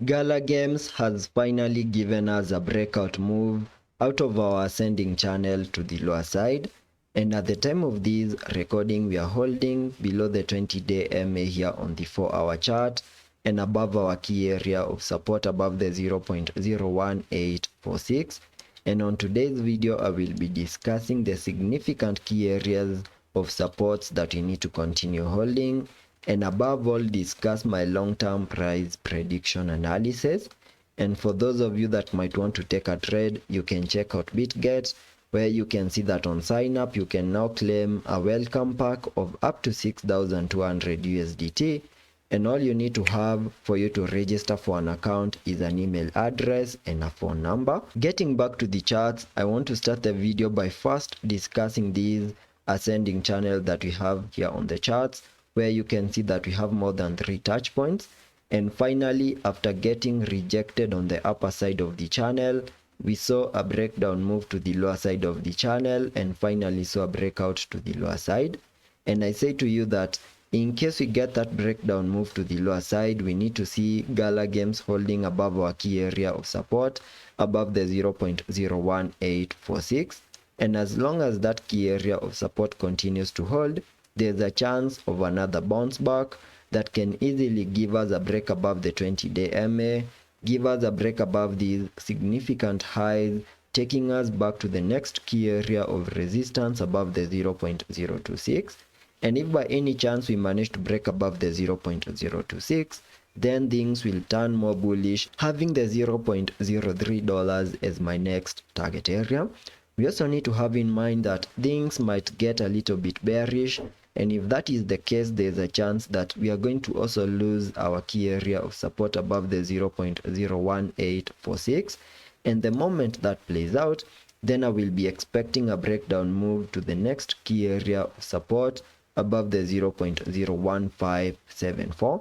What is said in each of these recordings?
Gala Games has finally given us a breakout move out of our ascending channel to the lower side, and at the time of this recording we are holding below the 20-day MA here on the 4-hour chart and above our key area of support above the 0.01846. And on today's video I will be discussing the significant key areas of supports that we need to continue holding, and above all discuss my long-term price prediction analysis. And for those of you that might want to take a trade, you can check out BitGet, where you can see that on sign up you can now claim a welcome pack of up to 6,200 USDT, and all you need to have for you to register for an account is an email address and a phone number. Getting back to the charts, I want to start the video by first discussing these ascending channel that we have here on the charts, where you can see that we have more than 3 touch points. And finally, after getting rejected on the upper side of the channel, we saw a breakdown move to the lower side of the channel and finally saw a breakout to the lower side. And I say to you that in case we get that breakdown move to the lower side, we need to see Gala Games holding above our key area of support above the 0.01846. And as long as that key area of support continues to hold, there's a chance of another bounce back that can easily give us a break above the 20-day MA, give us a break above these significant highs, taking us back to the next key area of resistance above the 0.026. And if by any chance we manage to break above the 0.026, then things will turn more bullish, having the $0.03 as my next target area. We also need to have in mind that things might get a little bit bearish, and if that is the case, there's a chance that we are going to also lose our key area of support above the 0.01846. And the moment that plays out, then I will be expecting a breakdown move to the next key area of support above the 0.01574.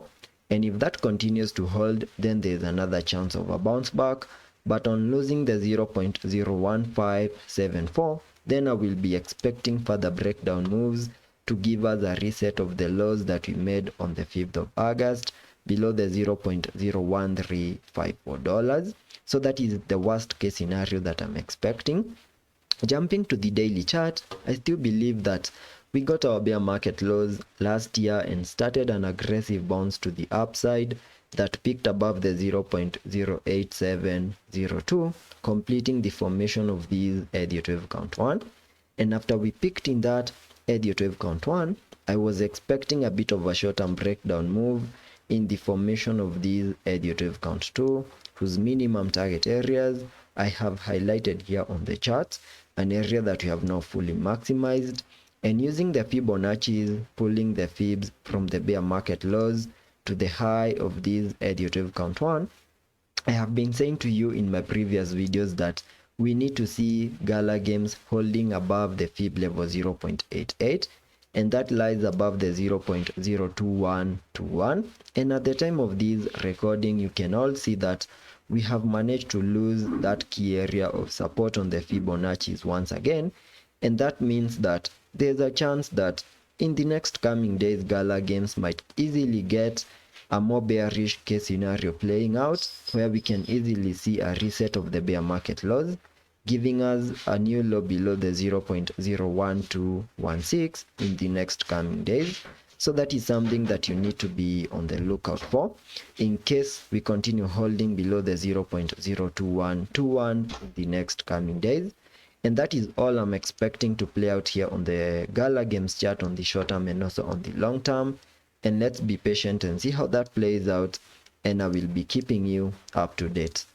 And if that continues to hold, then there's another chance of a bounce back. But on losing the 0.01574, then I will be expecting further breakdown moves to give us a reset of the lows that we made on the 5th of August below the $0.01354. So that is the worst case scenario that I'm expecting. Jumping to the daily chart, I still believe that we got our bear market lows last year and started an aggressive bounce to the upside that peaked above the 0.08702, completing the formation of these Elliot wave count 1. And after we peaked in that Elliot wave count 1, I was expecting a bit of a short-term breakdown move in the formation of these Elliot wave count 2, whose minimum target areas I have highlighted here on the chart, an area that we have now fully maximized. And using the Fibonacci's, pulling the fibs from the bear market lows to the high of these Elliot wave count 1, I have been saying to you in my previous videos that we need to see Gala Games holding above the fib level 0.88, and that lies above the 0.02121. And at the time of this recording, you can all see that we have managed to lose that key area of support on the Fibonacci's once again, and that means that there's a chance that in the next coming days Gala Games might easily get a more bearish case scenario playing out, where we can easily see a reset of the bear market lows, giving us a new low below the 0.01216 in the next coming days. So that is something that you need to be on the lookout for in case we continue holding below the 0.02121 in the next coming days. And that is all I'm expecting to play out here on the Gala Games chart on the short term and also on the long term. And let's be patient and see how that plays out, and I will be keeping you up to date.